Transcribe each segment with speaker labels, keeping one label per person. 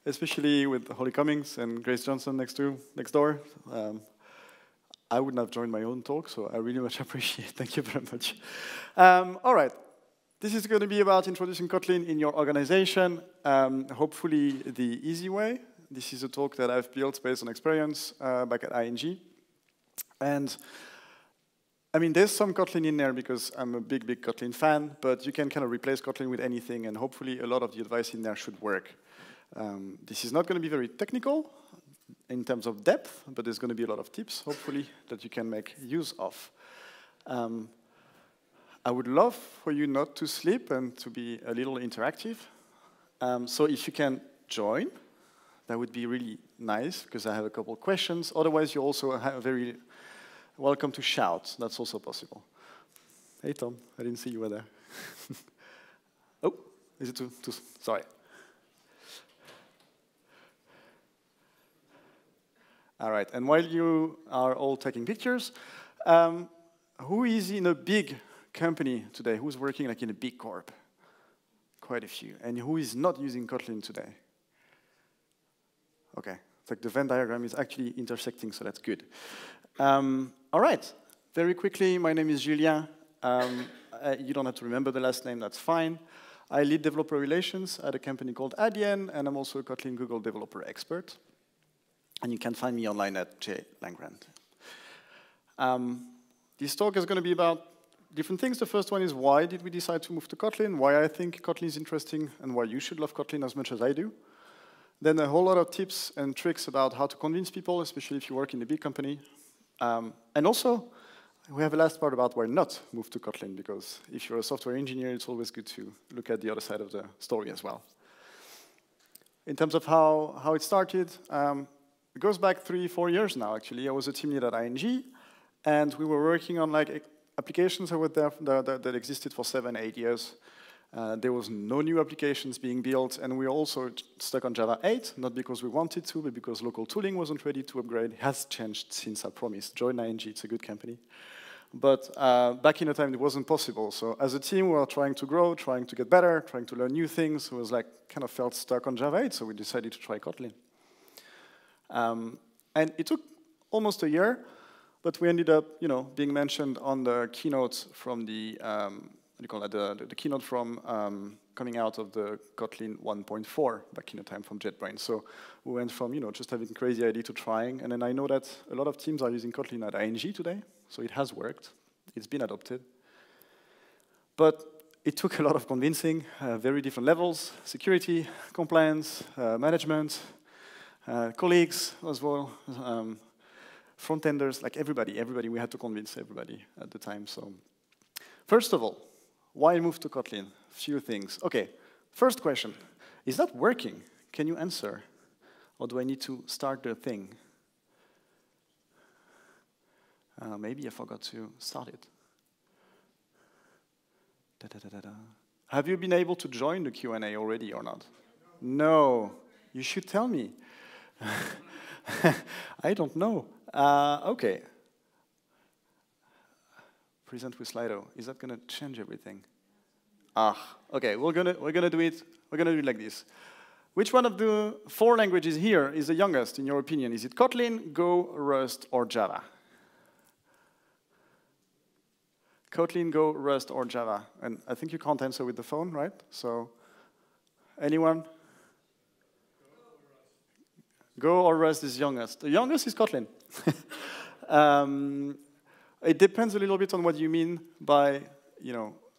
Speaker 1: especially with Holly Cummings and Grace Johnson next door. I wouldn't have joined my own talk, so I really much appreciate it. Thank you very much. All right. This is going to be about introducing Kotlin in your organization, hopefully the easy way. This is a talk that I've built based on experience back at ING. And I mean, there's some Kotlin in there because I'm a big Kotlin fan, but you can kind of replace Kotlin with anything, and hopefully a lot of the advice in there should work. This is not going to be very technical in terms of depth, but there's going to be a lot of tips, hopefully, that you can make use of. I would love for you not to sleep and to be a little interactive. So if you can join, that would be really nice, because I have a couple of questions. Otherwise, you also have very welcome to shout. That's also possible. Hey, Tom, I didn't see you were there. Oh, is it too sorry. All right, and while you are all taking pictures, who is in a big company today? Who's working like in a big corp? Quite a few. And who is not using Kotlin today? Okay, it's like the Venn diagram is actually intersecting, so that's good. All right, very quickly, my name is Julien. You don't have to remember the last name, that's fine. I lead developer relations at a company called Adyen, and I'm also a Kotlin Google developer expert. And you can find me online at Lengrand. This talk is going to be about different things. The first one is why did we decide to move to Kotlin, why I think Kotlin is interesting, and why you should love Kotlin as much as I do. Then a whole lot of tips and tricks about how to convince people, especially if you work in a big company. And also, we have a last part about why not move to Kotlin, because if you're a software engineer, it's always good to look at the other side of the story as well. In terms of how it started, it goes back 3-4 years now, actually. I was a team lead at ING, and we were working on like applications that were there that existed for 7-8 years. There was no new applications being built, and we were also stuck on Java 8, not because we wanted to, but because local tooling wasn't ready to upgrade. It has changed since I promised. Join ING, it's a good company. But back in the time, it wasn't possible. So as a team, we were trying to grow, trying to get better, trying to learn new things. It was like, kind of felt stuck on Java 8, so we decided to try Kotlin. And it took almost a year, but we ended up, being mentioned on the keynote from the the keynote from coming out of the Kotlin 1.4 back in the time from JetBrains. So we went from just having a crazy idea to trying, and then I know that a lot of teams are using Kotlin at ING today, so it has worked. It's been adopted. But it took a lot of convincing, very different levels: security, compliance, management, colleagues as well, front-enders, like everybody. We had to convince everybody at the time. So first of all, why move to Kotlin? Few things. Okay, first question. Is that working? Can you answer? Or do I need to start the thing? Maybe I forgot to start it. Have you been able to join the Q&A already or not? No. You should tell me. I don't know. Okay. Present with Slido. Is that going to change everything? Okay. We're gonna do it. We're gonna do it like this. Which one of the 4 languages here is the youngest, in your opinion? Is it Kotlin, Go, Rust, or Java? Kotlin, Go, Rust, or Java? And I think you can't answer with the phone, right? So, anyone? Go or Rust is youngest. The youngest is Kotlin. It depends a little bit on what you mean by,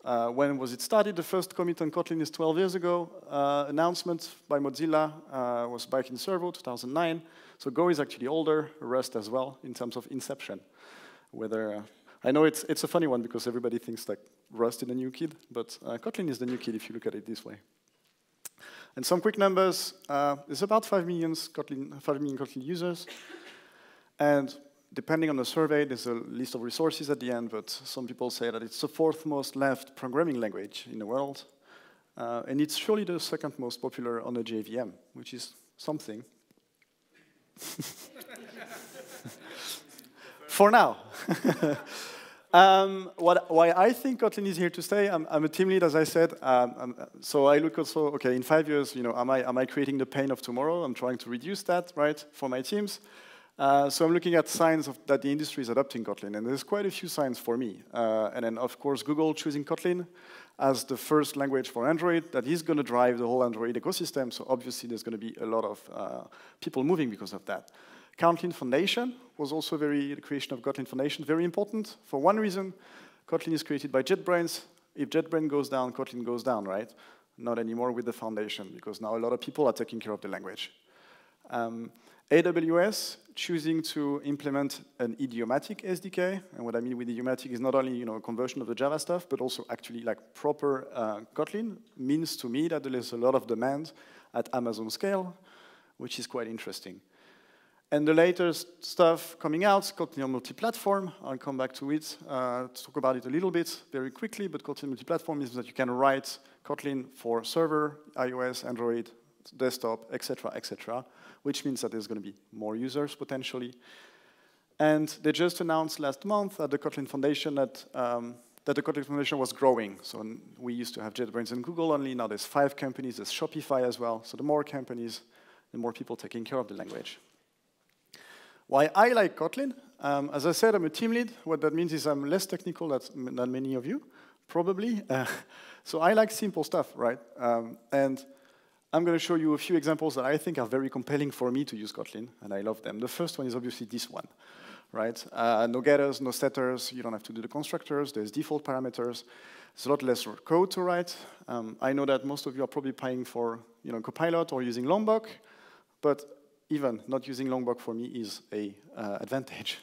Speaker 1: when was it started. The first commit on Kotlin is 12 years ago. Announcement by Mozilla was back in Servo, 2009. So Go is actually older, Rust as well, in terms of inception. I know it's a funny one because everybody thinks like Rust is the new kid, but Kotlin is the new kid if you look at it this way. And some quick numbers, there's about 5 million Kotlin users. And depending on the survey, there's a list of resources at the end, but some people say that it's the 4th most loved programming language in the world. And it's surely the 2nd most popular on the JVM, which is something. For now. Why I think Kotlin is here to stay, I'm a team lead, as I said. So I look also, okay, in 5 years, am I creating the pain of tomorrow? I'm trying to reduce that, right, for my teams. So I'm looking at signs that the industry is adopting Kotlin, and there's quite a few signs for me. And then, of course, Google choosing Kotlin as the first language for Android, that is going to drive the whole Android ecosystem, so obviously there's going to be a lot of people moving because of that. Kotlin Foundation was also the creation of Kotlin Foundation, very important for one reason. Kotlin is created by JetBrains. If JetBrains goes down, Kotlin goes down, right? Not anymore with the foundation, because now a lot of people are taking care of the language. AWS choosing to implement an idiomatic SDK, and what I mean with idiomatic is not only a conversion of the Java stuff, but also actually like proper Kotlin means to me that there is a lot of demand at Amazon scale, which is quite interesting. And the latest stuff coming out, Kotlin multi-platform. I'll come back to it, talk about it a little bit very quickly, but Kotlin multi-platform means that you can write Kotlin for server, iOS, Android, desktop, etc., which means that there's going to be more users potentially. And they just announced last month at the Kotlin Foundation that the Kotlin Foundation was growing. So we used to have JetBrains and Google only. Now there's 5 companies. There's Shopify as well. So the more companies, the more people taking care of the language. Why I like Kotlin? As I said, I'm a team lead. What that means is I'm less technical than many of you, probably. So I like simple stuff, right? And I'm going to show you a few examples that I think are very compelling for me to use Kotlin, and I love them. The first one is obviously this one, right? No getters, no setters. You don't have to do the constructors. There's default parameters. There's a lot less code to write. I know that most of you are probably paying for Copilot or using Lombok, but even not using Lombok for me is a advantage.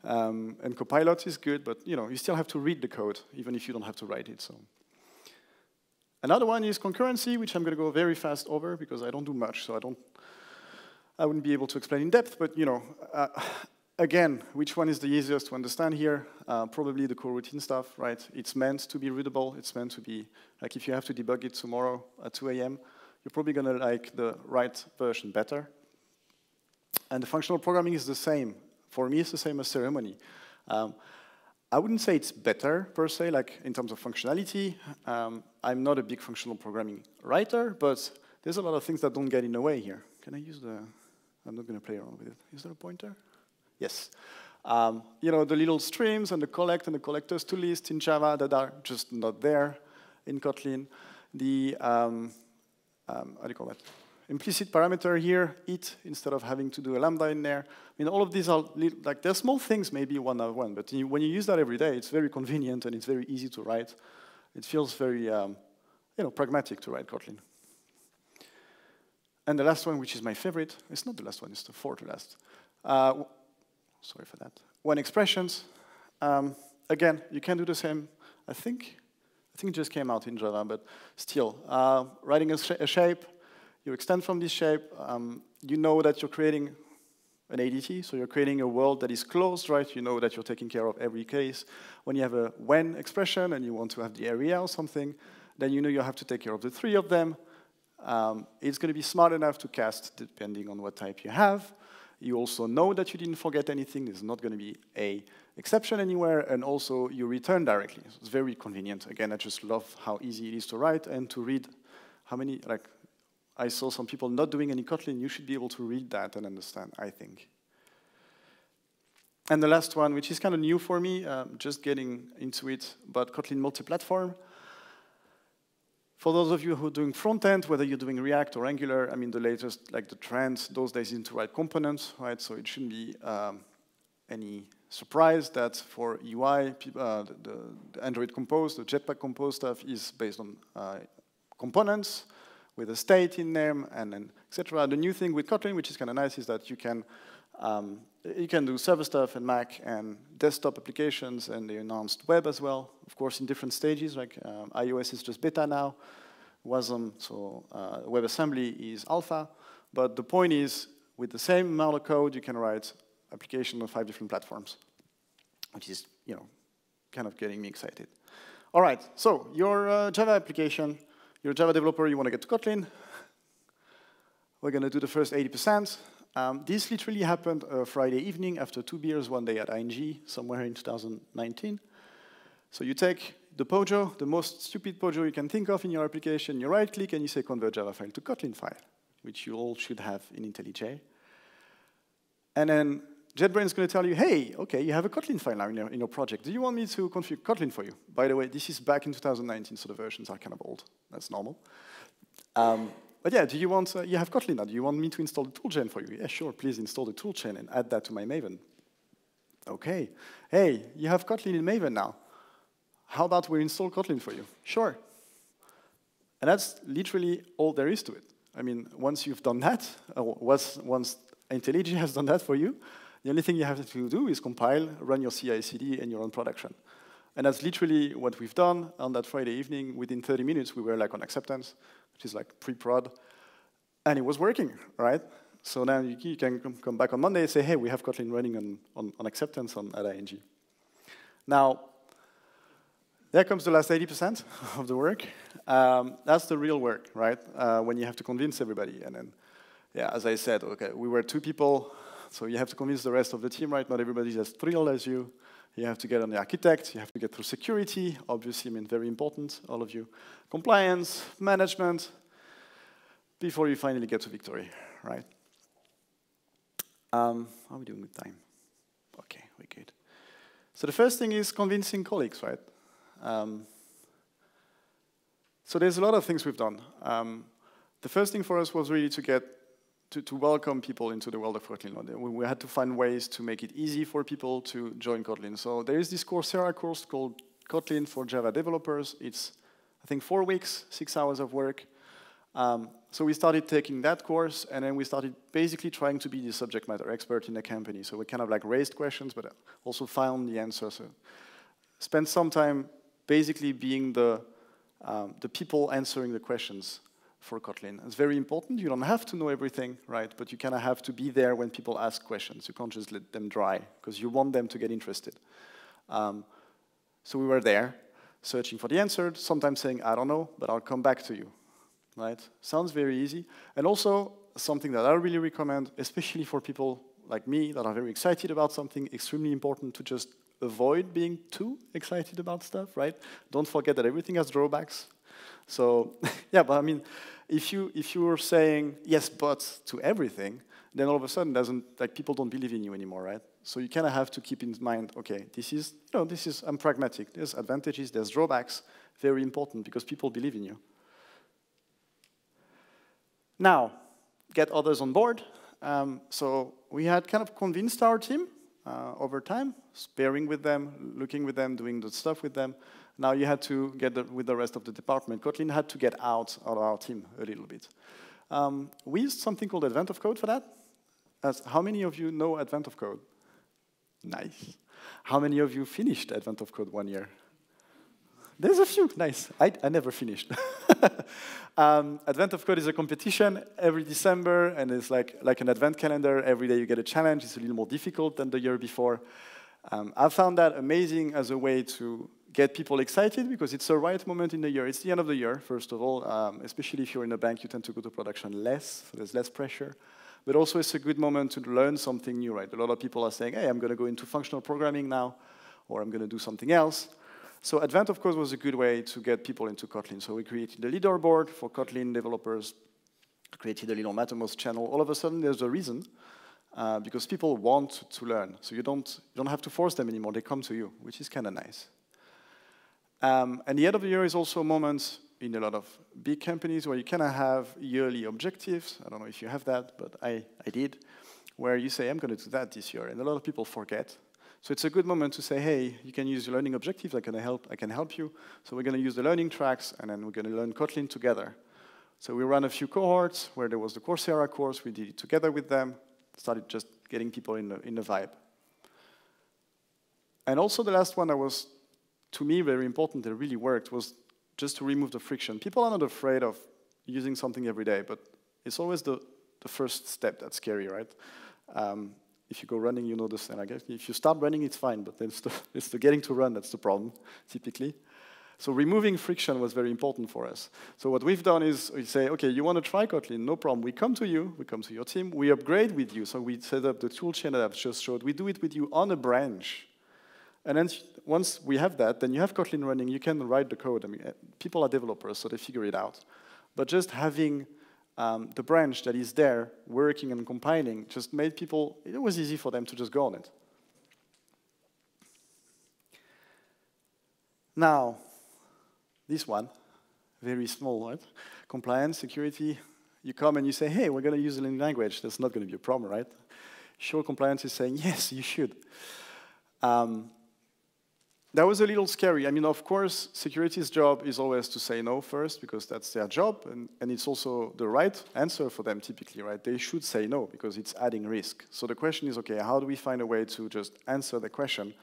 Speaker 1: And Copilot is good, but you still have to read the code, even if you don't have to write it. So. Another one is concurrency, which I'm going to go very fast over because I don't do much, so I wouldn't be able to explain in depth. But again, which one is the easiest to understand here? Probably the coroutine stuff, right? It's meant to be readable. It's meant to be like if you have to debug it tomorrow at 2 a.m., you're probably going to like the right version better. And the functional programming is the same. For me, it's the same as ceremony. I wouldn't say it's better, per se, like in terms of functionality. I'm not a big functional programming writer, but there's a lot of things that don't get in the way here. Can I use the... I'm not going to play around with it. Is there a pointer? Yes. The little streams and the collect and the collectors to list in Java that are just not there in Kotlin. The, how do you call that? Implicit parameter here, it, instead of having to do a lambda in there. I mean, all of these are, like, they're small things, maybe one-on-one, but when you use that every day, it's very convenient and it's very easy to write. It feels very, pragmatic to write Kotlin. And the last one, which is my favorite, it's not the last one, it's the fourth to last. Sorry for that. When expressions, again, you can do the same, I think it just came out in Java, but still, writing a shape, you extend from this shape, you know that you're creating an ADT, so you're creating a world that is closed, right? You know that you're taking care of every case. When you have a when expression and you want to have the area or something, then you know you have to take care of the 3 of them. It's going to be smart enough to cast depending on what type you have. You also know that you didn't forget anything. There's not going to be an exception anywhere, and also you return directly. So it's very convenient. Again, I just love how easy it is to write and to read. How many, like, I saw some people not doing any Kotlin. You should be able to read that and understand, I think. And the last one, which is kind of new for me, just getting into it, but Kotlin multi-platform. For those of you who are doing front-end, whether you're doing React or Angular, I mean, the latest, like the trend those days is to write components, right? So it shouldn't be any surprise that for UI, the Android Compose, the Jetpack Compose stuff is based on components with a state in them, and then etc. The new thing with Kotlin, which is kind of nice, is that you can do server stuff and Mac and desktop applications, and they announced web as well, of course, in different stages. Like iOS is just beta now, WASM, so WebAssembly is alpha. But the point is, with the same amount of code, you can write application on 5 different platforms, which is, kind of getting me excited. All right, so your Java application. You're a Java developer, you want to get to Kotlin. We're going to do the first 80%. This literally happened Friday evening after 2 beers one day at ING, somewhere in 2019. So you take the POJO, the most stupid POJO you can think of in your application, you right-click and you say convert Java file to Kotlin file, which you all should have in IntelliJ. And then JetBrains is going to tell you, hey, okay, you have a Kotlin file now in your project. Do you want me to configure Kotlin for you? By the way, this is back in 2019, so the versions are kind of old. That's normal. But yeah, do you want, you have Kotlin now. Do you want me to install the toolchain for you? Yeah, sure, please install the toolchain and add that to my Maven. Okay. Hey, you have Kotlin in Maven now. How about we install Kotlin for you? Sure. And that's literally all there is to it. I mean, once you've done that, once IntelliJ has done that for you, the only thing you have to do is compile, run your CI/CD, and you're on production. And that's literally what we've done on that Friday evening. Within 30 minutes, we were like on acceptance, which is like pre-prod, and it was working, right? So now you can come back on Monday and say, hey, we have Kotlin running on acceptance at ING. Now, there comes the last 80% of the work. That's the real work, right? When you have to convince everybody. And then, yeah, as I said, okay, we were 2 people, so you have to convince the rest of the team, right? Not everybody's as thrilled as you. You have to get on the architect. You have to get through security, obviously, I mean, very important, all of you. Compliance, management, before you finally get to victory, right? How are we doing with time? Okay, we're good. So the first thing is convincing colleagues, right? So there's a lot of things we've done. The first thing for us was really to get to welcome people into the world of Kotlin. We had to find ways to make it easy for people to join Kotlin. So there is this Coursera course called Kotlin for Java developers. It's, I think, 4 weeks, 6 hours of work. So we started taking that course, and then we started basically trying to be the subject matter expert in the company. So we kind of like raised questions, but also found the answers. So spent some time basically being the people answering the questions for Kotlin. It's very important. You don't have to know everything, right? But you kind of have to be there when people ask questions. You can't just let them dry, because you want them to get interested. So we were there, searching for the answer, sometimes saying, I don't know, but I'll come back to you, right? Sounds very easy. And also, something that I really recommend, especially for people like me that are very excited about something, extremely important to just avoid being too excited about stuff, right? Don't forget that everything has drawbacks. So, yeah, but I mean, if you're saying yes, but to everything, then all of a sudden people don't believe in you anymore, right? So you kind of have to keep in mind, okay, I'm pragmatic. There's advantages, there's drawbacks, very important because people believe in you. Now, get others on board. So we had kind of convinced our team over time, sparring with them, looking with them, doing the stuff with them. Now you had to get with the rest of the department. Kotlin had to get out of our team a little bit. We used something called Advent of Code for that. How many of you know Advent of Code? Nice. How many of you finished Advent of Code 1 year? There's a few, nice. I never finished. Advent of Code is a competition every December, and it's like an advent calendar. Every day you get a challenge. It's a little more difficult than the year before. I found that amazing as a way to get people excited because it's the right moment in the year. It's the end of the year, first of all. Especially if you're in a bank, you tend to go to production less, so there's less pressure. But also it's a good moment to learn something new, right? A lot of people are saying, hey, I'm going to go into functional programming now, or I'm going to do something else. So Advent, of course, was a good way to get people into Kotlin. So we created a leaderboard for Kotlin developers, created a little Mattermost channel. All of a sudden, there's a reason, because people want to learn. So you don't have to force them anymore. They come to you, which is kind of nice. And the end of the year is also a moment in a lot of big companies where you kind of have yearly objectives. I don't know if you have that, but I did, where you say, I'm going to do that this year. And a lot of people forget. So it's a good moment to say, hey, you can use your learning objectives. I can help you. So we're going to use the learning tracks, and then we're going to learn Kotlin together. So we ran a few cohorts where there was the Coursera course. We did it together with them. Started just getting people in the vibe. And also the last one that was, to me, very important, that really worked, was just to remove the friction. People are not afraid of using something every day, but it's always the first step that's scary, right? If you go running, you know this, and I guess if you start running, it's fine, but then it's the getting to run that's the problem, typically. So removing friction was very important for us. So what we've done is we say, okay, you want to try Kotlin, no problem. We come to you, we come to your team, we upgrade with you. So we set up the toolchain that I've just showed. We do it with you on a branch. And then once we have that, then you have Kotlin running, you can write the code. I mean, people are developers, so they figure it out. But just having the branch that is there, working and compiling, just made people, it was easy for them to just go on it. Now, this one, very small, right? Compliance, security, you come and you say, hey, we're going to use a Linux language. That's not going to be a problem, right? Sure, compliance is saying, yes, you should. That was a little scary. I mean, of course, security's job is always to say no first, because that's their job, and it's also the right answer for them, typically, right? They should say no, because it's adding risk. So the question is, okay, how do we find a way to just answer the question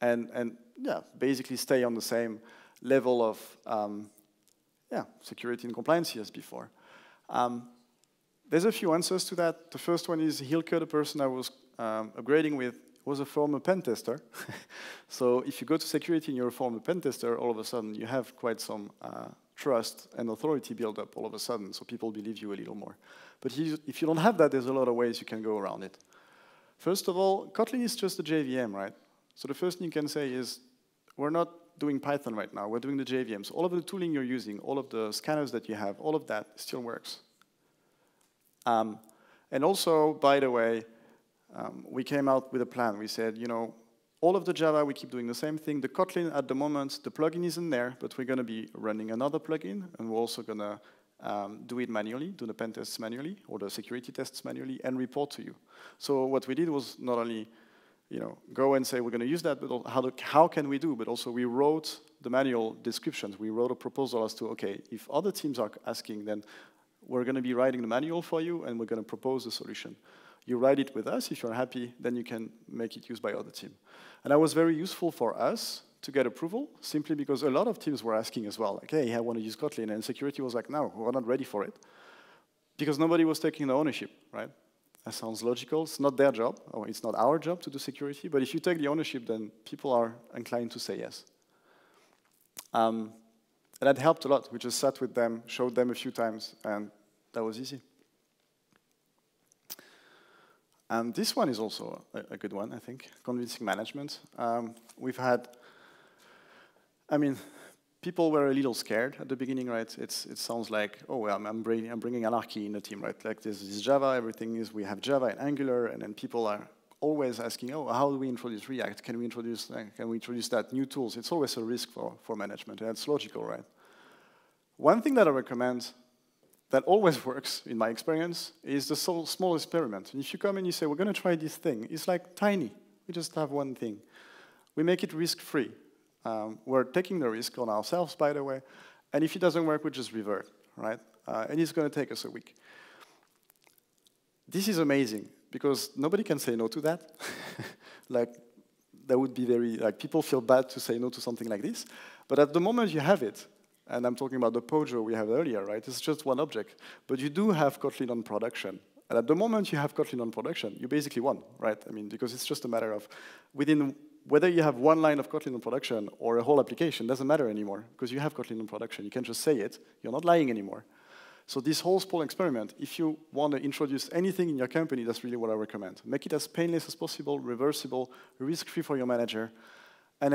Speaker 1: and yeah, basically stay on the same level of security and compliance as before? There's a few answers to that. The first one is Hilke, the person I was upgrading with, was a former pen tester. So if you go to security and you're a former pen tester, all of a sudden you have quite some trust and authority build up all of a sudden, so people believe you a little more. But if you don't have that, there's a lot of ways you can go around it. First of all, Kotlin is just a JVM, right? So the first thing you can say is, we're not doing Python right now, we're doing the JVM. So all of the tooling you're using, all of the scanners that you have, all of that still works. And also, by the way, we came out with a plan. We said, you know, all of the Java, we keep doing the same thing. The Kotlin, at the moment, the plugin isn't there, but we're going to be running another plugin, and we're also going to do it manually, do the pen tests manually, or the security tests manually, and report to you. So what we did was not only, you know, go and say we're going to use that, but how can we do? But also we wrote the manual descriptions. We wrote a proposal as to, okay, if other teams are asking, then we're going to be writing the manual for you, and we're going to propose a solution. You write it with us. If you're happy, then you can make it used by other teams. And that was very useful for us to get approval, simply because a lot of teams were asking as well, like, hey, I want to use Kotlin, and security was like, no, we're not ready for it, because nobody was taking the ownership, right? That sounds logical. It's not their job, or it's not our job to do security, but if you take the ownership, then people are inclined to say yes. And that helped a lot. We just sat with them, showed them a few times, and that was easy. And this one is also a good one, I think, convincing management. We've had, I mean, people were a little scared at the beginning, right? It sounds like, oh, well, I'm bringing anarchy in the team, right? Like this is Java, everything is, we have Java and Angular, and then people are always asking, oh, how do we introduce React? Can we introduce that new tools? It's always a risk for management, and that's logical, right? One thing that I recommend that always works, in my experience, is the small experiment. And if you come and you say, we're going to try this thing, it's like tiny. We just have one thing. We make it risk-free. We're taking the risk on ourselves, by the way. And if it doesn't work, we just revert, right? And it's going to take us a week. This is amazing, because nobody can say no to that. Like, that would be very, like, people feel bad to say no to something like this. But at the moment you have it, and I'm talking about the Pojo we have earlier, right? It's just one object. But you do have Kotlin on production. And at the moment you have Kotlin on production, you basically won, right? I mean, because it's just a matter of, whether you have one line of Kotlin on production or a whole application, doesn't matter anymore, because you have Kotlin on production. You can just say it. You're not lying anymore. So this whole small experiment, if you want to introduce anything in your company, that's really what I recommend. Make it as painless as possible, reversible, risk-free for your manager, and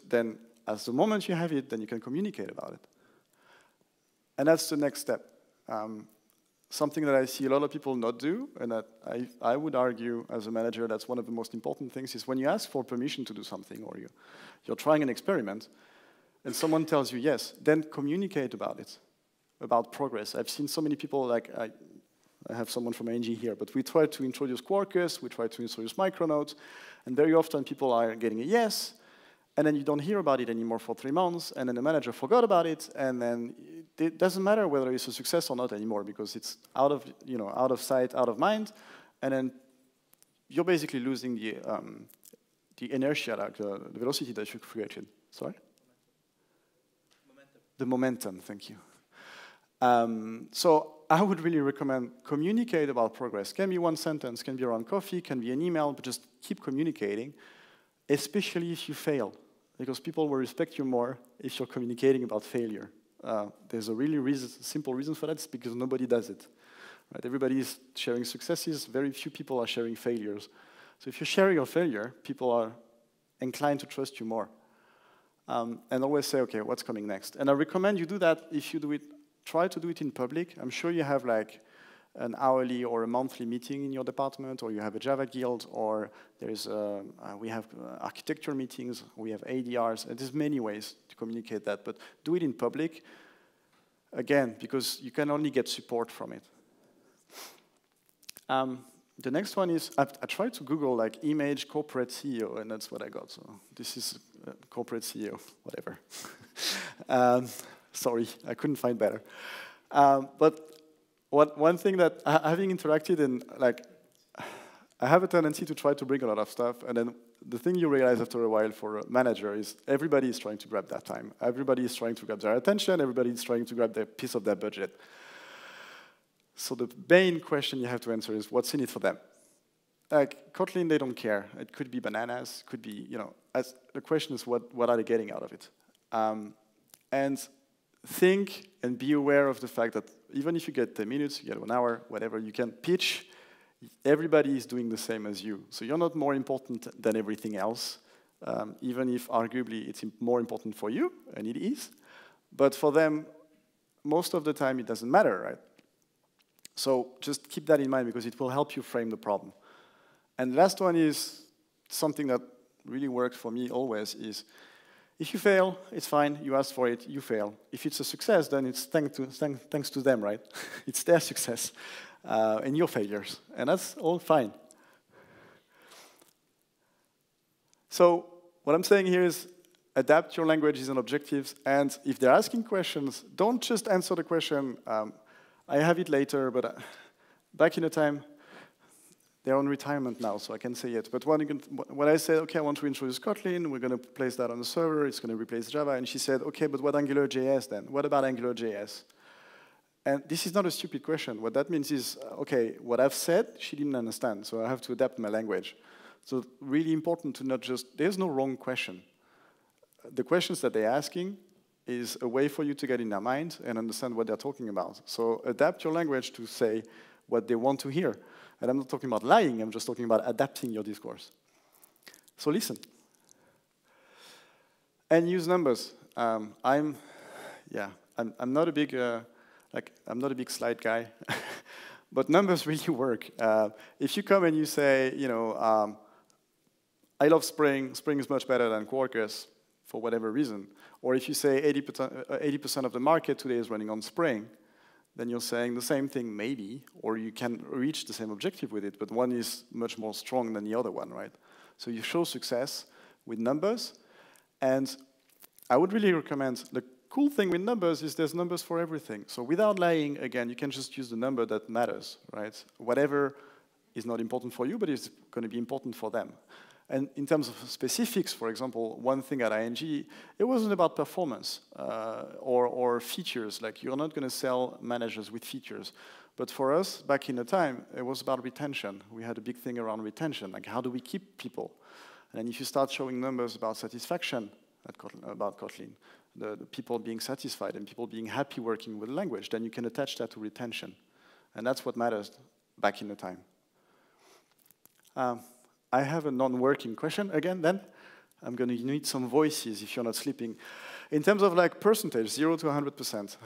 Speaker 1: then as the moment you have it, then you can communicate about it. And that's the next step. Something that I see a lot of people not do, and that I would argue as a manager that's one of the most important things, is when you ask for permission to do something, or you're trying an experiment, and someone tells you yes, then communicate about it, about progress. I've seen so many people, like I have someone from ING here, but we try to introduce Quarkus, we try to introduce Micronauts, and very often people are getting a yes, and then you don't hear about it anymore for 3 months, and then the manager forgot about it, and then it doesn't matter whether it's a success or not anymore, because it's out of sight, out of mind, and then you're basically losing the inertia, like the velocity that you created. Sorry? Momentum. The momentum, thank you. So I would really recommend communicate about progress. Can be one sentence, can be around coffee, can be an email, but just keep communicating, especially if you fail, because people will respect you more if you're communicating about failure. There's a really simple reason for that. It's because nobody does it. Right? Everybody is sharing successes. Very few people are sharing failures. So if you share your failure, people are inclined to trust you more. And always say, okay, what's coming next? And I recommend you do that if you do it, try to do it in public. I'm sure you have like an hourly or a monthly meeting in your department, or you have a Java guild, or there's we have architecture meetings, we have ADRs, and there's many ways to communicate that, but do it in public, again, because you can only get support from it. The next one is, I tried to Google like image corporate CEO, and that's what I got. So this is corporate CEO, whatever. Sorry, I couldn't find better. But one thing that, having interacted in, like, I have a tendency to try to bring a lot of stuff, and then the thing you realize after a while for a manager is everybody is trying to grab that time. Everybody is trying to grab their attention, everybody is trying to grab their piece of their budget. So the main question you have to answer is, what's in it for them? Like, Kotlin, they don't care. It could be bananas, could be, you know, the question is, what are they getting out of it? And think and be aware of the fact that even if you get 10 minutes, you get 1 hour, whatever, you can pitch, everybody is doing the same as you. So you're not more important than everything else, even if arguably it's more important for you, and it is. But for them, most of the time, it doesn't matter, right? So just keep that in mind, because it will help you frame the problem. And the last one is something that really worked for me always is, if you fail, it's fine, you asked for it, you fail. If it's a success, then it's thanks to them, right? It's their success and your failures, and that's all fine. So what I'm saying here is adapt your languages and objectives, and if they're asking questions, don't just answer the question, I have it later, but back in the time, they're on retirement now, so I can say it. But when I said, okay, I want to introduce Kotlin, we're going to place that on the server, it's going to replace Java, and she said, okay, but what AngularJS then? What about AngularJS? And this is not a stupid question. What that means is, okay, what I've said, she didn't understand, so I have to adapt my language. So really important to not just, there's no wrong question. The questions that they're asking is a way for you to get in their mind and understand what they're talking about. So adapt your language to say what they want to hear. And I'm not talking about lying, I'm just talking about adapting your discourse. So listen. And use numbers. I'm not a big, I'm not a big slide guy, but numbers really work. If you come and you say, you know, I love Spring, Spring is much better than Quarkus, for whatever reason, or if you say 80% of the market today is running on Spring, then you're saying the same thing maybe, or you can reach the same objective with it, but one is much more strong than the other one, right? So you show success with numbers, and I would really recommend, the cool thing with numbers is there's numbers for everything. So without lying, again, you can just use the number that matters, right? Whatever is not important for you, but is going to be important for them. And in terms of specifics, for example, one thing at ING, it wasn't about performance or features. Like, you're not going to sell managers with features. But for us, back in the time, it was about retention. We had a big thing around retention. Like, how do we keep people? And if you start showing numbers about satisfaction about Kotlin, the people being satisfied and people being happy working with the language, then you can attach that to retention. And that's what matters back in the time. I have a non-working question again then. I'm going to need some voices if you're not sleeping. In terms of like percentage, 0 to 100%,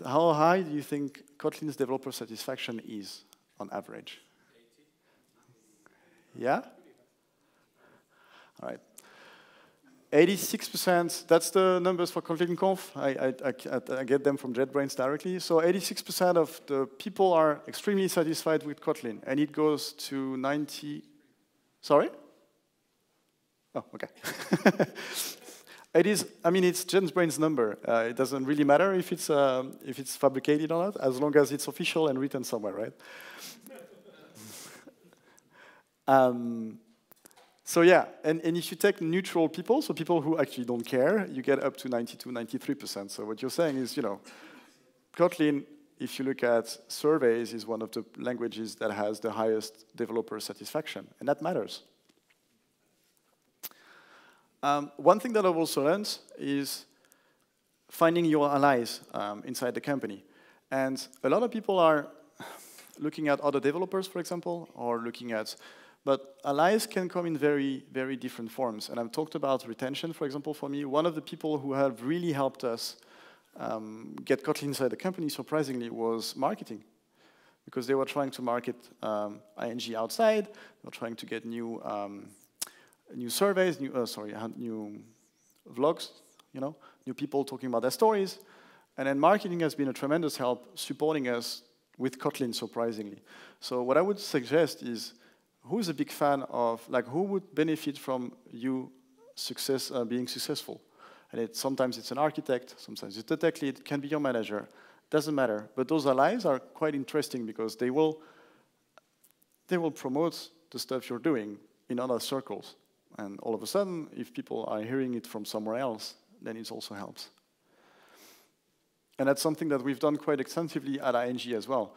Speaker 1: how high do you think Kotlin's developer satisfaction is on average? 80. Yeah? All right. 86%, that's the numbers for Kotlin Conf. I get them from JetBrains directly. So 86% of the people are extremely satisfied with Kotlin, and it goes to 90. Sorry? Oh, okay. It is, I mean, it's JetBrains' number. It doesn't really matter if it's fabricated or not, as long as it's official and written somewhere, right? So yeah, and if you take neutral people, so people who actually don't care, you get up to 92, 93%. So what you're saying is, you know, Kotlin, if you look at surveys, is one of the languages that has the highest developer satisfaction, and that matters. One thing that I've also learned is finding your allies inside the company. And a lot of people are looking at other developers, for example, or looking at But allies can come in very, very different forms. And I've talked about retention, for example, for me. One of the people who have really helped us get Kotlin inside the company, surprisingly, was marketing. Because they were trying to market ING outside. They were trying to get new surveys, new vlogs, new people talking about their stories. And then marketing has been a tremendous help supporting us with Kotlin, surprisingly. So what I would suggest is, who's a big fan of, who would benefit from you being successful? And sometimes it's an architect, sometimes it's a tech lead, it can be your manager, doesn't matter. But those allies are quite interesting because they will promote the stuff you're doing in other circles. And all of a sudden, if people are hearing it from somewhere else, then it also helps. And that's something that we've done quite extensively at ING as well.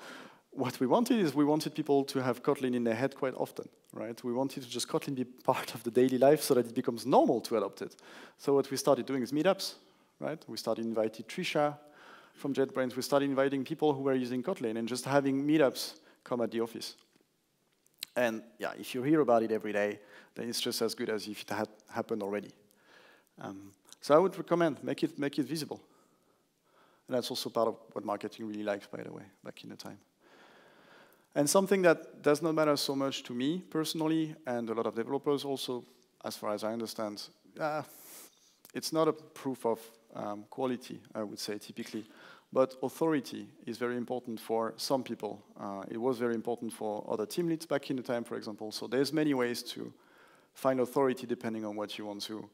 Speaker 1: What we wanted is we wanted people to have Kotlin in their head quite often, right? We wanted to just Kotlin be part of the daily life so that it becomes normal to adopt it. So what we started doing is meetups, right? We started inviting Trisha from JetBrains. We started inviting people who were using Kotlin and just having meetups come at the office. And yeah, if you hear about it every day, then it's just as good as if it had happened already. So I would recommend make it visible. And that's also part of what marketing really likes, by the way, back in the time. And something that does not matter so much to me personally, and a lot of developers also, as far as I understand, it's not a proof of quality, I would say, typically. But authority is very important for some people. It was very important for other team leads back in the time, for example. So there's many ways to find authority depending on what you want to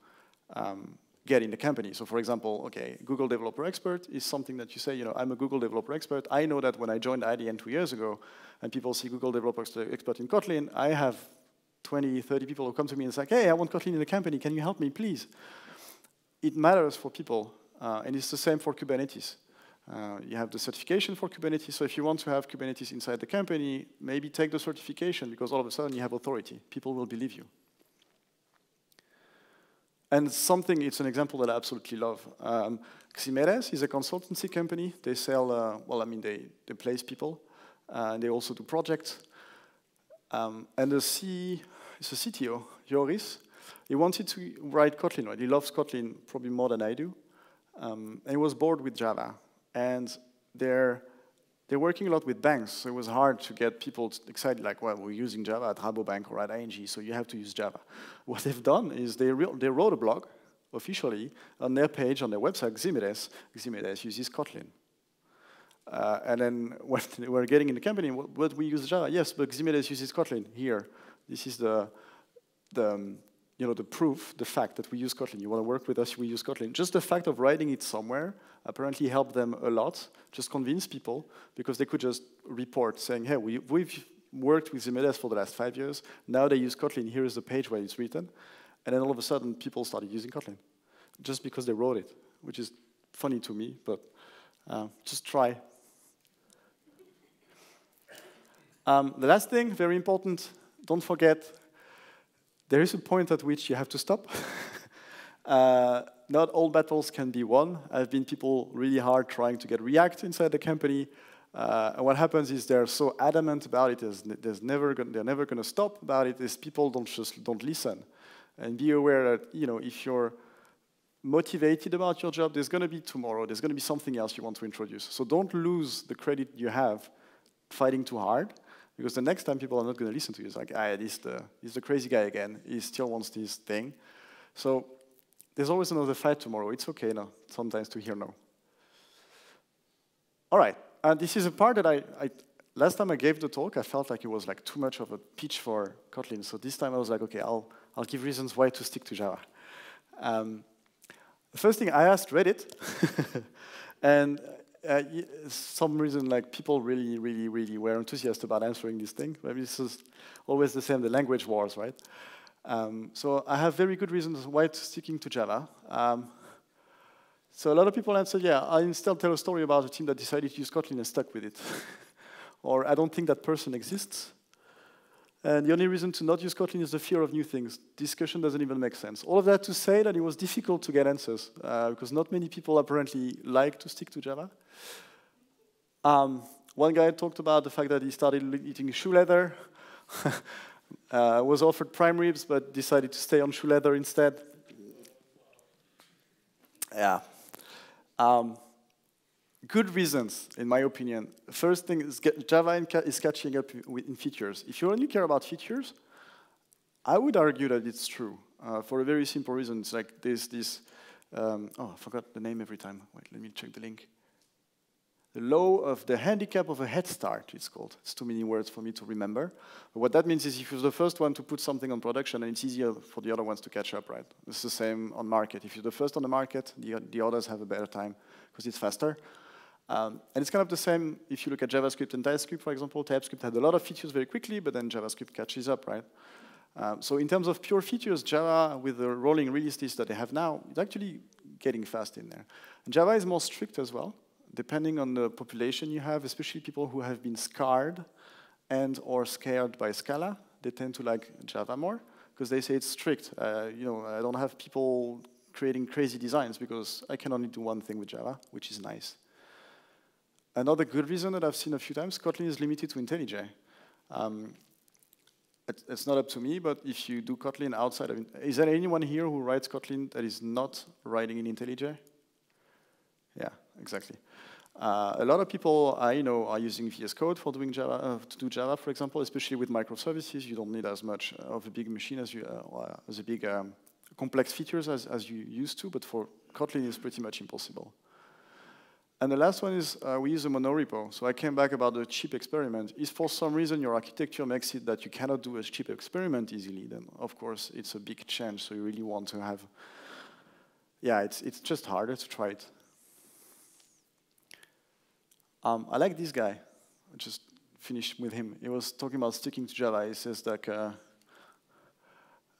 Speaker 1: get in the company. So for example, okay, Google Developer Expert is something that you say, I'm a Google Developer Expert. I know that when I joined IDN 2 years ago, and people see Google Developer Expert in Kotlin, I have 20, 30 people who come to me and say, hey, I want Kotlin in the company. Can you help me, please? It matters for people, and it's the same for Kubernetes. You have the certification for Kubernetes, so if you want to have Kubernetes inside the company, maybe take the certification, because all of a sudden you have authority. People will believe you. And it's an example that I absolutely love. Ximeres is a consultancy company. They sell, they place people. And they also do projects. And the CTO, Joris, he wanted to write Kotlin, right? He loves Kotlin probably more than I do. And he was bored with Java. And they're working a lot with banks, so it was hard to get people excited, like, well, we're using Java at Rabobank or at ING, so you have to use Java. What they've done is they wrote a blog, officially, on their page, on their website, Ximeres uses Kotlin. And then when they were getting in the company, what we use Java? Yes, but Ximeres uses Kotlin. Here, this is the proof, the fact that we use Kotlin. You want to work with us, we use Kotlin. Just the fact of writing it somewhere apparently helped them a lot, just convince people, because they could just report saying, hey, we've worked with Ximeres for the last 5 years. Now they use Kotlin. Here is the page where it's written. And then all of a sudden, people started using Kotlin, just because they wrote it, which is funny to me, but just try. The last thing, very important, don't forget, there is a point at which you have to stop. Not all battles can be won. I've been people really hard trying to get React inside the company. And what happens is they're so adamant about it, they're never going to stop about it, is people don't listen. And be aware that if you're motivated about your job, there's going to be tomorrow, there's going to be something else you want to introduce. So don't lose the credit you have fighting too hard, because the next time people are not going to listen to you. It's like, he's the crazy guy again. He still wants this thing. So there's always another fight tomorrow. It's okay now, sometimes, to hear no. All right, and this is a part that last time I gave the talk, I felt like it was like too much of a pitch for Kotlin. So this time I was like, okay, I'll give reasons why to stick to Java. The first thing, I asked Reddit, and some reason, like, people really, really, really were enthusiastic about answering this thing. Maybe this is always the same, the language wars, right? So I have very good reasons why sticking to Java. So a lot of people answered, yeah, I instead tell a story about a team that decided to use Kotlin and stuck with it. Or I don't think that person exists. And the only reason to not use Kotlin is the fear of new things. Discussion doesn't even make sense. All of that to say that it was difficult to get answers, because not many people apparently like to stick to Java. One guy talked about the fact that he started eating shoe leather. Was offered prime ribs, but decided to stay on shoe leather instead. Yeah. Good reasons, in my opinion. First thing is Java is catching up in features. If you only care about features, I would argue that it's true. For a very simple reason. It's like there's this, oh, I forgot the name every time. Wait, let me check the link. The law of the handicap of a head start, it's called. It's too many words for me to remember. But what that means is if you're the first one to put something on production, then it's easier for the other ones to catch up, right? It's the same on market. If you're the first on the market, the others have a better time because it's faster. And it's kind of the same if you look at JavaScript and TypeScript, for example. TypeScript had a lot of features very quickly, but then JavaScript catches up, right? So in terms of pure features, Java, with the rolling release list that they have now, is actually getting fast in there. And Java is more strict as well. Depending on the population you have, especially people who have been scarred and or scared by Scala, they tend to like Java more because they say it's strict. You know, I don't have people creating crazy designs because I can only do one thing with Java, which is nice. Another good reason that I've seen a few times, Kotlin is limited to IntelliJ. It's not up to me, but if you do Kotlin outside of, is there anyone here who writes Kotlin that is not writing in IntelliJ? Yeah, exactly. A lot of people I know are using VS Code for doing Java, to do Java, for example, especially with microservices. You don't need as much of a big machine as you, as a big complex features as you used to, but for Kotlin it's pretty much impossible. And the last one is we use a monorepo. So I came back about the cheap experiment. If for some reason your architecture makes it that you cannot do a cheap experiment easily, then of course it's a big change. So you really want to have, yeah, it's just harder to try it. I like this guy. I just finished with him. He was talking about sticking to Java. He says that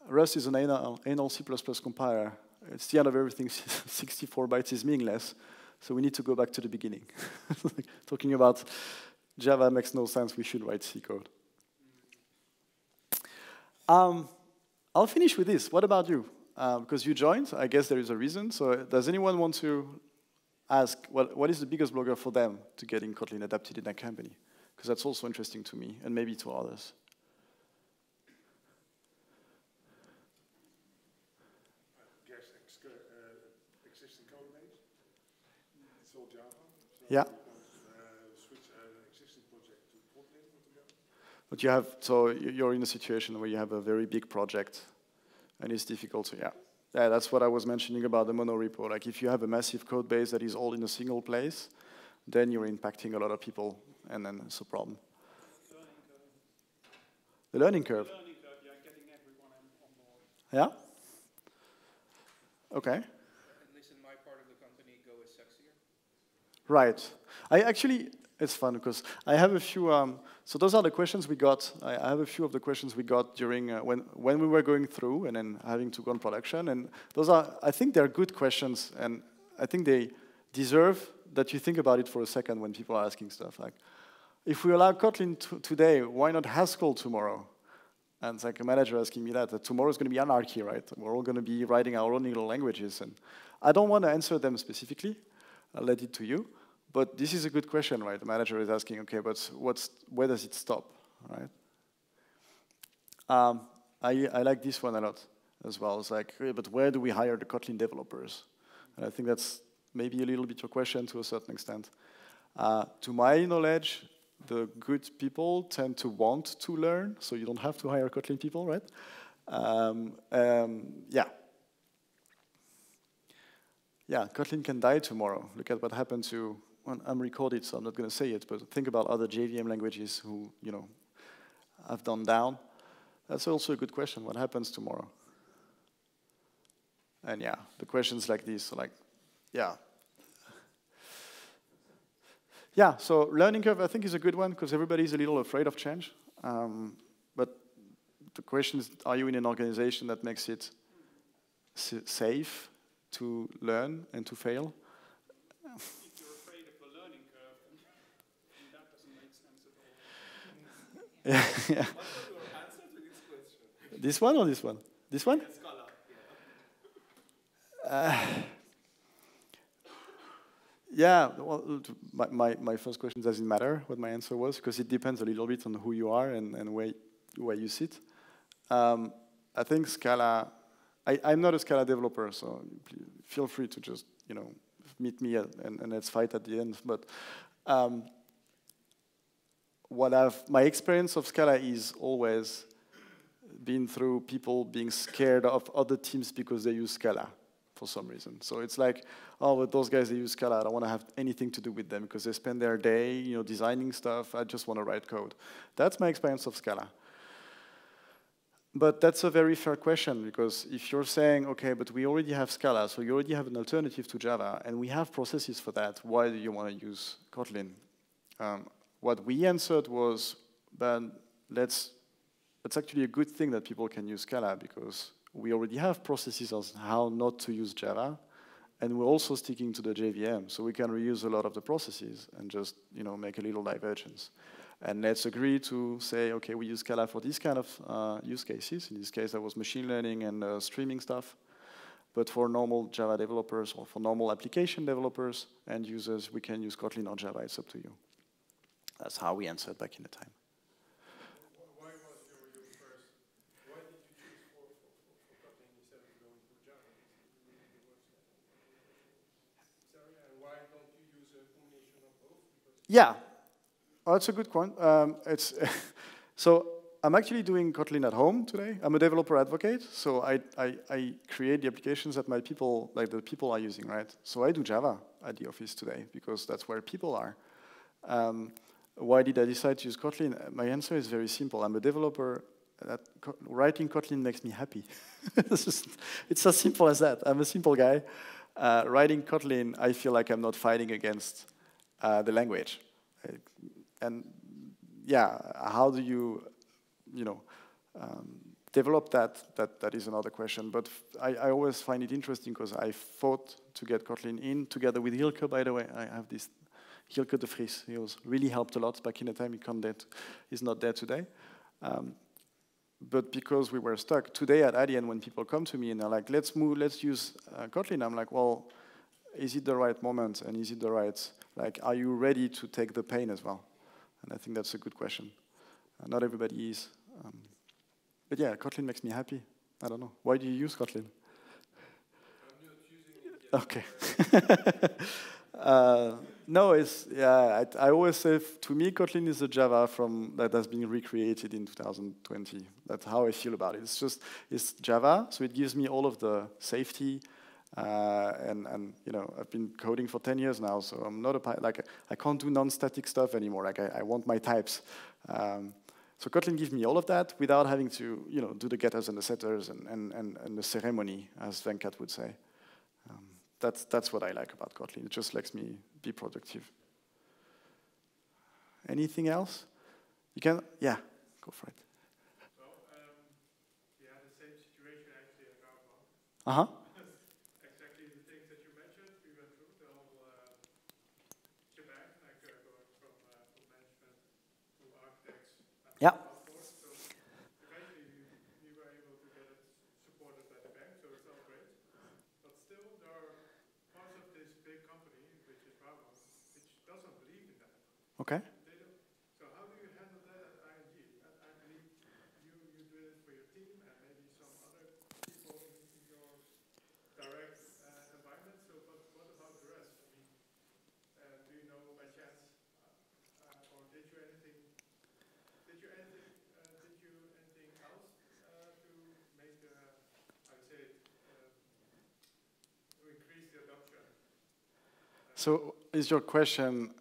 Speaker 1: Rust is an anal C++ compiler. It's the end of everything. 64 bytes is meaningless. So we need to go back to the beginning. Talking about Java makes no sense. We should write C code. I'll finish with this. What about you? Because you joined, I guess there is a reason. So does anyone want to ask what is the biggest blocker for them to getting Kotlin adapted in their company? Because that's also interesting to me and maybe to others.
Speaker 2: Existing code base. It's all Java. So
Speaker 1: yeah.
Speaker 2: Switch existing project to Kotlin altogether.
Speaker 1: But you have, so you're in a situation where you have a very big project and it's difficult to, yeah. Yeah, that's what I was mentioning about the monorepo. Like if you have a massive code base that is all in a single place, then you're impacting a lot of people and then it's a problem. The learning curve. The learning curve, yeah, getting everyone on board. Yeah? Okay.
Speaker 3: At least in my part of the company, Go is sexier.
Speaker 1: Right. I actually, it's fun because I have a few, so those are the questions we got. I have a few of the questions we got during, when we were going through and then having to go on production. And those are, I think they're good questions. And I think they deserve that you think about it for a second when people are asking stuff. Like, if we allow Kotlin today, why not Haskell tomorrow? And it's like a manager asking me that tomorrow is going to be anarchy, right? We're all going to be writing our own little languages. And I don't want to answer them specifically. I'll let it to you. But this is a good question, right? The manager is asking, okay, but where does it stop, right? I like this one a lot as well. It's like, but where do we hire the Kotlin developers? And I think that's maybe a little bit your question to a certain extent. To my knowledge, the good people tend to want to learn, so you don't have to hire Kotlin people, right? Yeah. Yeah, Kotlin can die tomorrow. Look at what happened to, well, I'm recorded, so I'm not going to say it, but think about other JVM languages who, you know, have gone down. That's also a good question. What happens tomorrow? And yeah, the questions like this, like, yeah. Yeah, so learning curve, I think, is a good one because everybody's a little afraid of change. But the question is, are you in an organization that makes it safe to learn and to fail?
Speaker 4: If you're afraid of the learning curve, then that doesn't make sense at all.
Speaker 1: Yeah.
Speaker 3: What was your answer to this question?
Speaker 1: This one or this one? This one?
Speaker 3: Scala,
Speaker 1: Yeah, well, my first question doesn't matter what my answer was because it depends a little bit on who you are and where you sit. I think Scala, I'm not a Scala developer, so feel free to just, meet me and let's fight at the end. But my experience of Scala is always been through people being scared of other teams because they use Scala for some reason. So it's like, oh, but those guys, they use Scala. I don't want to have anything to do with them because they spend their day, designing stuff. I just want to write code. That's my experience of Scala. But that's a very fair question, because if you're saying, okay, but we already have Scala, so you already have an alternative to Java, and we have processes for that, why do you want to use Kotlin? What we answered was, that it's actually a good thing that people can use Scala, because we already have processes on how not to use Java, and we're also sticking to the JVM, so we can reuse a lot of the processes and just make a little divergence. And let's agree to say, okay, we use Scala for these kind of use cases. In this case, that was machine learning and streaming stuff. But for normal Java developers or for normal application developers and users, we can use Kotlin or Java. It's up to you. That's how we answered back in the time.
Speaker 2: Why was your first? Why did you choose for Kotlin instead of going for Java? Sorry, and why don't you use a combination of both?
Speaker 1: Yeah. Oh, that's a good point. So I'm actually doing Kotlin at home today. I'm a developer advocate, so I create the applications that my people, like the people are using, right? So I do Java at the office today because that's where people are. Why did I decide to use Kotlin? My answer is very simple. I'm a developer. Writing Kotlin makes me happy. It's as simple as that. I'm a simple guy. Writing Kotlin, I feel like I'm not fighting against the language. And yeah, how do you, develop that? That is another question. But I always find it interesting because I fought to get Kotlin in together with Hilke. By the way, I have this Hilke de Vries. He was really helped a lot back in the time. He's not there today. But because we were stuck today at Adyen, when people come to me and they're like, let's use Kotlin. I'm like, well, is it the right moment? And is it the right, are you ready to take the pain as well? And I think that's a good question. Not everybody is. But yeah, Kotlin makes me happy. I don't know. Why do you use Kotlin?
Speaker 2: I'm not using it yet.
Speaker 1: Okay. No, I always say, to me, Kotlin is a Java that has been recreated in 2020. That's how I feel about it. It's Java, so it gives me all of the safety. And I've been coding for 10 years now, so I'm not I can't do non-static stuff anymore. I want my types. So Kotlin gives me all of that without having to do the getters and the setters and the ceremony, as Venkat would say. That's what I like about Kotlin. It just lets me be productive. Anything else? You can, yeah, go for it.
Speaker 2: Well, we had the same situation actually at Rabobank. Exactly the things that you mentioned. We went through the whole shebang, going from management to architects.
Speaker 1: Yeah.
Speaker 2: So eventually we were able to get it supported by the bank, so it's all great. But still, there are parts of this big company, which is Rabobank, which doesn't believe in that.
Speaker 1: Okay.
Speaker 2: So how do you handle that at ING? I believe you do it for your team and maybe some other people in your direct environment. So, but what about the rest? I mean, do you know by chance, or did you anything else to make how to say it, to increase the adoption?
Speaker 1: So is your question?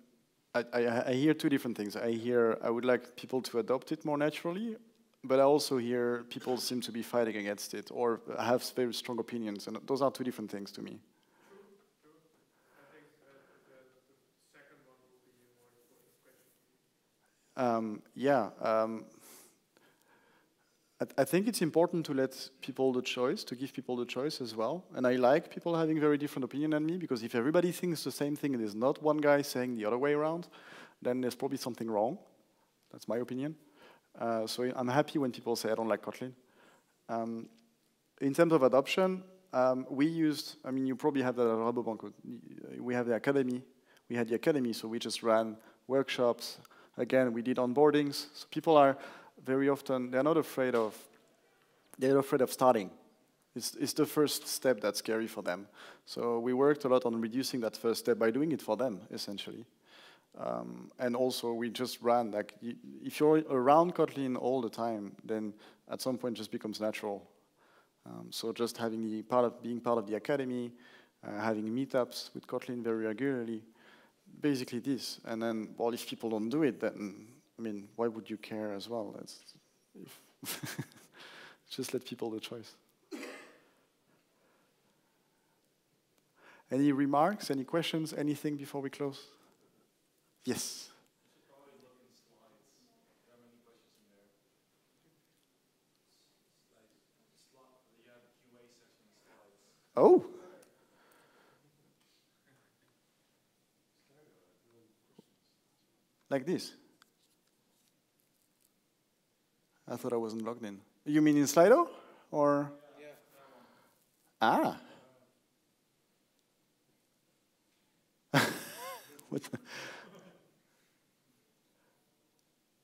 Speaker 1: I hear two different things. I would like people to adopt it more naturally, but I also hear people seem to be fighting against it or have very strong opinions, and those are two different things to me.
Speaker 2: True. I think the second one will be a more important question.
Speaker 1: I think it's important to let people the choice, to give people the choice as well. And I like people having very different opinion than me, because if everybody thinks the same thing and there's not one guy saying the other way around, then there's probably something wrong. That's my opinion. So I'm happy when people say, I don't like Kotlin. In terms of adoption, you probably have that at Rabobank. We have the academy. We had the academy, so we just ran workshops. Again, we did onboardings. So people are very often, they're not afraid of they're afraid of starting. It's the first step that's scary for them. So we worked a lot on reducing that first step by doing it for them, essentially. And also, we just ran, like, if you're around Kotlin all the time, then at some point it just becomes natural. So just having being part of the academy, having meetups with Kotlin very regularly, basically this. And then, well, if people don't do it, then, I mean, why would you care as well? Just let people the choice. Any remarks, any questions, anything before we close? Yes. Oh. Like this. I thought I wasn't logged in. You mean in Slido? Or?
Speaker 3: Yeah, that one.
Speaker 1: Ah. What the?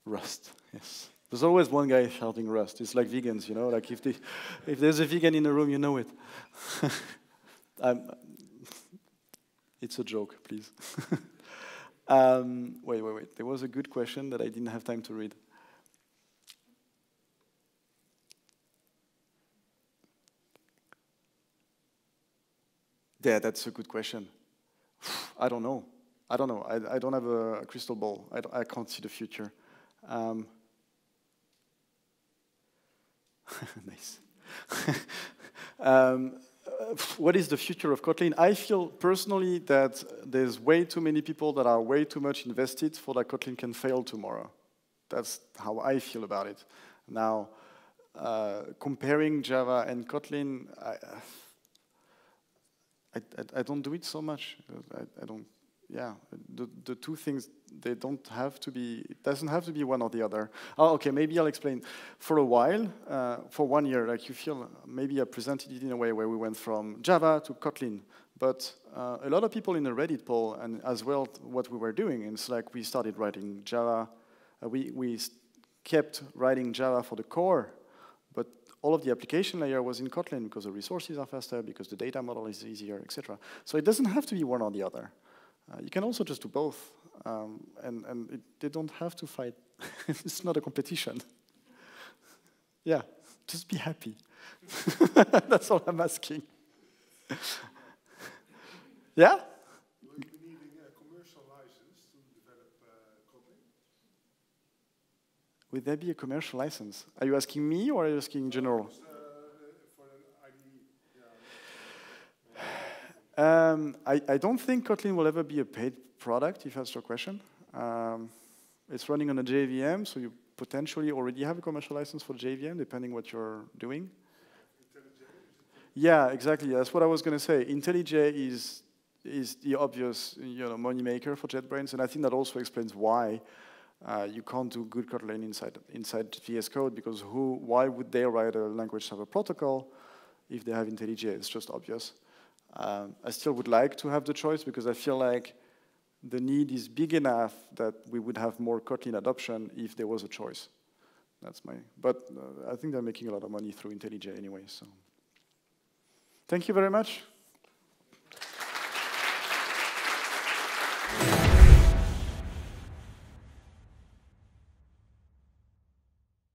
Speaker 1: Rust, yes. There's always one guy shouting Rust. It's like vegans, you know, like if there's a vegan in the room, you know it. It's a joke, please. Wait. There was a good question that I didn't have time to read. Yeah, that's a good question. I don't know. I don't have a crystal ball. I can't see the future. Nice. What is the future of Kotlin? I feel personally that there's way too many people that are way too much invested for that Kotlin can fail tomorrow. That's how I feel about it. Now, comparing Java and Kotlin, I don't do it so much. I don't. Yeah, the two things, they don't have to be, it doesn't have to be one or the other. Oh, okay, maybe I'll explain. For a while, for 1 year, like you feel, maybe I presented it in a way where we went from Java to Kotlin. But a lot of people in the Reddit poll, and as well what we were doing, it's like we started writing Java. We kept writing Java for the core, but all of the application layer was in Kotlin because the resources are faster, because the data model is easier, etc. So it doesn't have to be one or the other. You can also just do both, and they don't have to fight. It's not a competition. Yeah, just be happy. That's all I'm asking. Yeah?
Speaker 2: Will you be needing a commercial license to develop Kotlin?
Speaker 1: Would there be a commercial license? Are you asking me or are you asking in general?
Speaker 2: For an IDE, yeah.
Speaker 1: I don't think Kotlin will ever be a paid product, if that's your question. It's running on a JVM, so you potentially already have a commercial license for JVM, depending what you're doing. Yeah, exactly. That's what I was going to say. IntelliJ is the obvious, money maker for JetBrains, and I think that also explains why you can't do good Kotlin inside VS Code, because why would they write a language server protocol if they have IntelliJ? It's just obvious. I still would like to have the choice because I feel like the need is big enough that we would have more Kotlin adoption if there was a choice. But I think they're making a lot of money through IntelliJ anyway, so. Thank you very much.